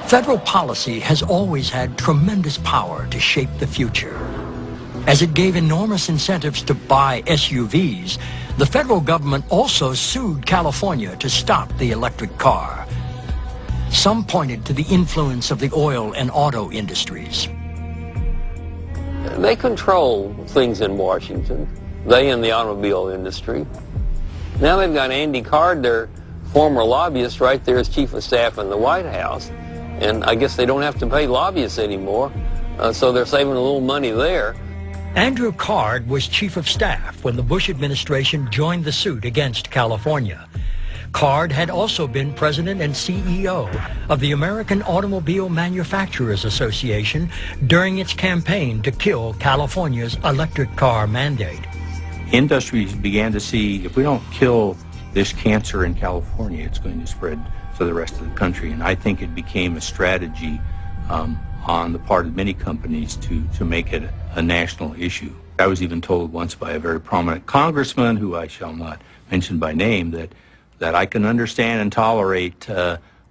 Federal policy has always had tremendous power to shape the future. As it gave enormous incentives to buy SUVs, the federal government also sued California to stop the electric car. Some pointed to the influence of the oil and auto industries. They control things in Washington. They and the automobile industry. Now they've got Andy Card, their former lobbyist, right there as chief of staff in the White House. And I guess they don't have to pay lobbyists anymore, so they're saving a little money there. Andrew Card was chief of staff when the Bush administration joined the suit against California. Card had also been president and CEO of the American Automobile Manufacturers Association during its campaign to kill California's electric car mandate. Industries began to see, if we don't kill this cancer in California, it's going to spread for the rest of the country. And I think it became a strategy on the part of many companies to make it a national issue. I was even told once by a very prominent congressman, who I shall not mention by name, that I can understand and tolerate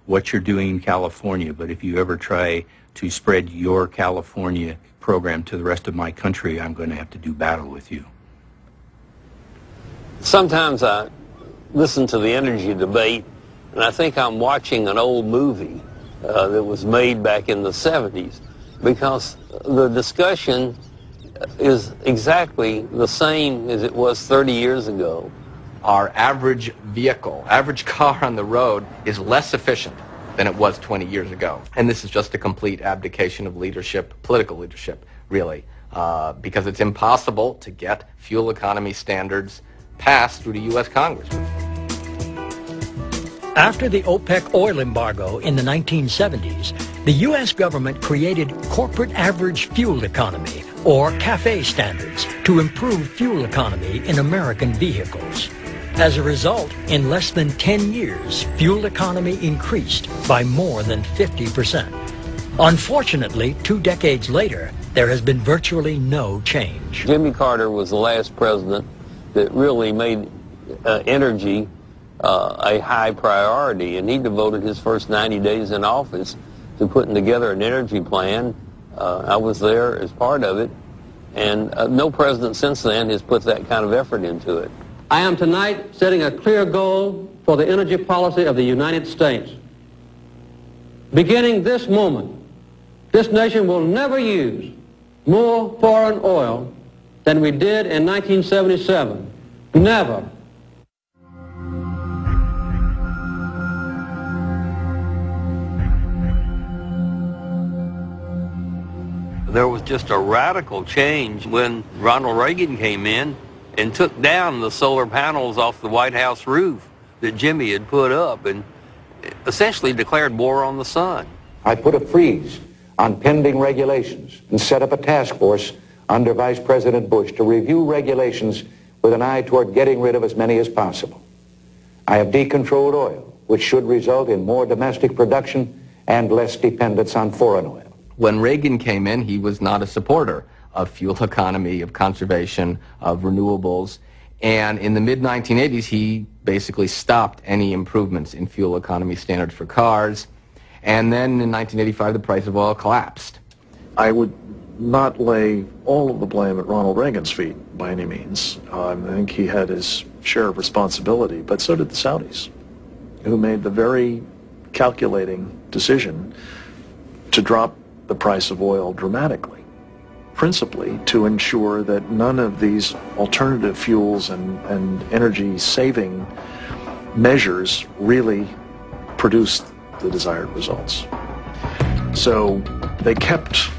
what you're doing in California, but if you ever try to spread your California program to the rest of my country, I'm going to have to do battle with you. Sometimes I listen to the energy debate, and I think I'm watching an old movie that was made back in the 70s, because the discussion is exactly the same as it was 30 years ago. Our average vehicle, average car on the road is less efficient than it was 20 years ago. And this is just a complete abdication of leadership, political leadership, really, because it's impossible to get fuel economy standards passed through the U.S. Congress. After the OPEC oil embargo in the 1970s, the U.S. government created corporate average fuel economy, or CAFE standards, to improve fuel economy in American vehicles. As a result, in less than 10 years, fuel economy increased by more than 50%. Unfortunately, 2 decades later, there has been virtually no change. Jimmy Carter was the last president that really made energy a high priority, and he devoted his first 90 days in office to putting together an energy plan. I was there as part of it, and no president since then has put that kind of effort into it. I am tonight setting a clear goal for the energy policy of the United States. Beginning this moment, this nation will never use more foreign oil than we did in 1977. Never. There was just a radical change when Ronald Reagan came in and took down the solar panels off the White House roof that Jimmy had put up and essentially declared war on the sun. I put a freeze on pending regulations and set up a task force under Vice President Bush to review regulations with an eye toward getting rid of as many as possible. I have decontrolled oil, which should result in more domestic production and less dependence on foreign oil. When Reagan came in, he was not a supporter of fuel economy, of conservation, of renewables. And in the mid-1980s, he basically stopped any improvements in fuel economy standards for cars. And then in 1985, the price of oil collapsed. I would not lay all of the blame at Ronald Reagan's feet by any means. I think he had his share of responsibility, but so did the Saudis, who made the very calculating decision to drop the price of oil dramatically, principally to ensure that none of these alternative fuels and energy-saving measures really produced the desired results. So they kept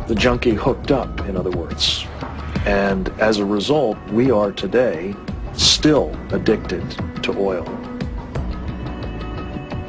the junkie hooked up, in other words. And as a result, we are today still addicted to oil.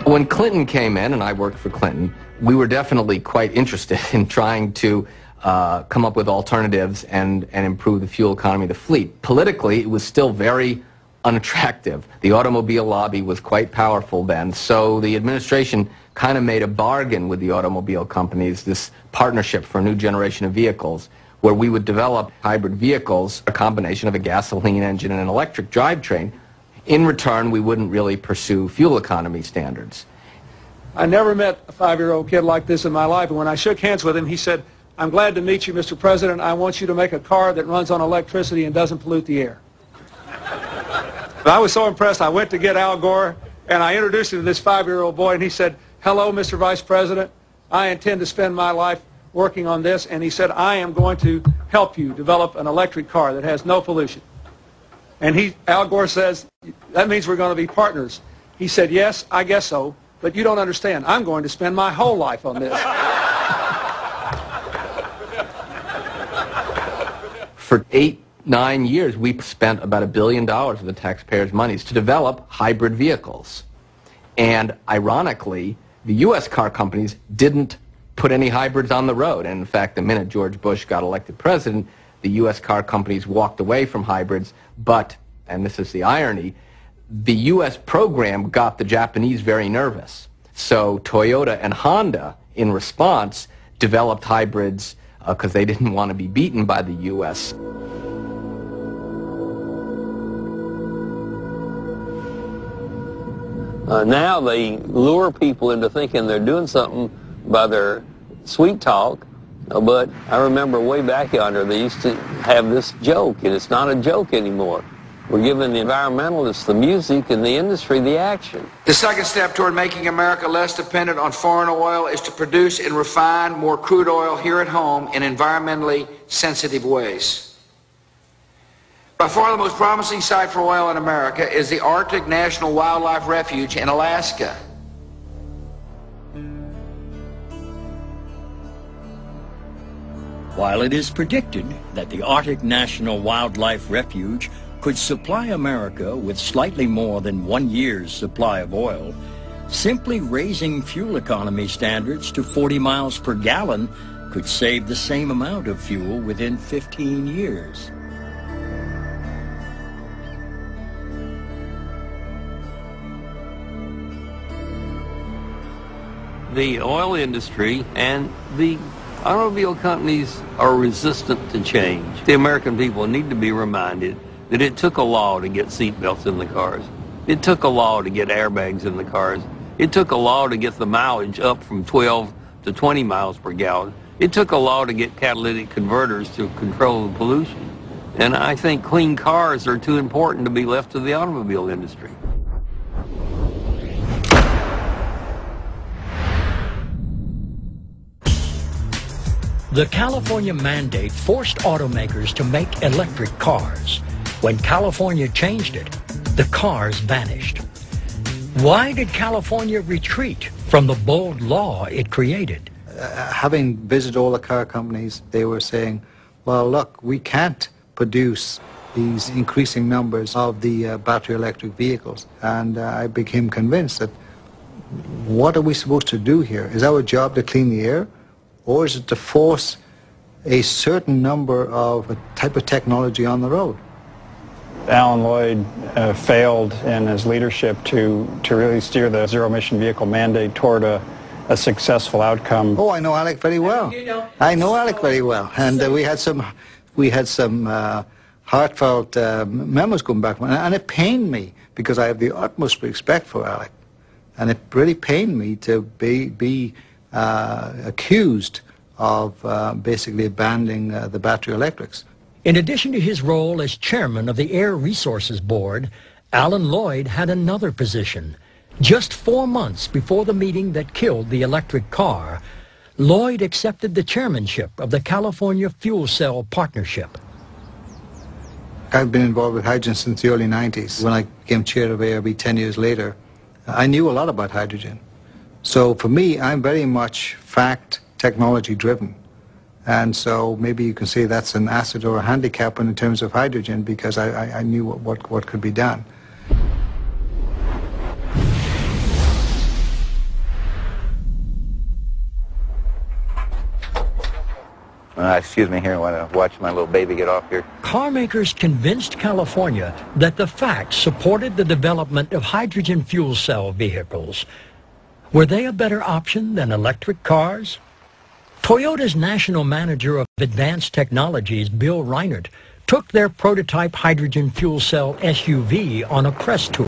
When Clinton came in, and I worked for Clinton, we were definitely quite interested in trying to come up with alternatives and improve the fuel economy of the fleet. Politically, it was still very unattractive. The automobile lobby was quite powerful then, so the administration kind of made a bargain with the automobile companies, this partnership for a new generation of vehicles, where we would develop hybrid vehicles, a combination of a gasoline engine and an electric drivetrain. In return, we wouldn't really pursue fuel economy standards. I never met a 5-year-old kid like this in my life, and when I shook hands with him, he said, "I'm glad to meet you, Mr. President. I want you to make a car that runs on electricity and doesn't pollute the air." But I was so impressed, I went to get Al Gore, and I introduced him to this 5-year-old boy, and he said, "Hello, Mr. Vice President. I intend to spend my life working on this," and he said, "I am going to help you develop an electric car that has no pollution." And Al Gore says, "That means we're going to be partners." He said, "Yes, I guess so, but you don't understand. I'm going to spend my whole life on this." For 8-9 years, we spent about $1 billion of the taxpayers' monies to develop hybrid vehicles. And ironically, the U.S. car companies didn't put any hybrids on the road. And in fact, the minute George Bush got elected president, the U.S. car companies walked away from hybrids. But, and this is the irony, the U.S. program got the Japanese very nervous. So Toyota and Honda, in response, developed hybrids because they didn't want to be beaten by the U.S. Now they lure people into thinking they're doing something by their sweet talk, but I remember way back yonder they used to have this joke, and it's not a joke anymore. We're giving the environmentalists the music and the industry the action. The second step toward making America less dependent on foreign oil is to produce and refine more crude oil here at home in environmentally sensitive ways. By far the most promising site for oil in America is the Arctic National Wildlife Refuge in Alaska. While it is predicted that the Arctic National Wildlife Refuge could supply America with slightly more than 1 year's supply of oil, simply raising fuel economy standards to 40 miles per gallon could save the same amount of fuel within 15 years. The oil industry and the automobile companies are resistant to change. The American people need to be reminded that it took a law to get seatbelts in the cars. It took a law to get airbags in the cars. It took a law to get the mileage up from 12 to 20 miles per gallon. It took a law to get catalytic converters to control the pollution. And I think clean cars are too important to be left to the automobile industry. The California mandate forced automakers to make electric cars. When California changed it, the cars vanished. Why did California retreat from the bold law it created? Having visited all the car companies, they were saying, well, look, we can't produce these increasing numbers of the battery electric vehicles. And I became convinced that what are we supposed to do here? Is our job to clean the air? Or is it to force a certain number of a type of technology on the road? Alan Lloyd failed in his leadership to really steer the zero-emission vehicle mandate toward a successful outcome. Oh, I know Alec very well. I know Alec very well, and we had some heartfelt memos going back, and it pained me because I have the utmost respect for Alec, and it really pained me to be accused of basically abandoning the battery electrics. In addition to his role as chairman of the Air Resources Board, Alan Lloyd had another position. Just 4 months before the meeting that killed the electric car, Lloyd accepted the chairmanship of the California Fuel Cell Partnership. I've been involved with hydrogen since the early 90s. When I became chair of ARB 10 years later, I knew a lot about hydrogen. So for me, I'm very much fact, technology driven. And so maybe you can say that's an asset or a handicap in terms of hydrogen, because I knew what could be done. Excuse me here, I want to watch my little baby get off here. Car makers convinced California that the facts supported the development of hydrogen fuel cell vehicles. Were they a better option than electric cars? Toyota's national manager of advanced technologies, Bill Reinert, took their prototype hydrogen fuel cell SUV on a press tour.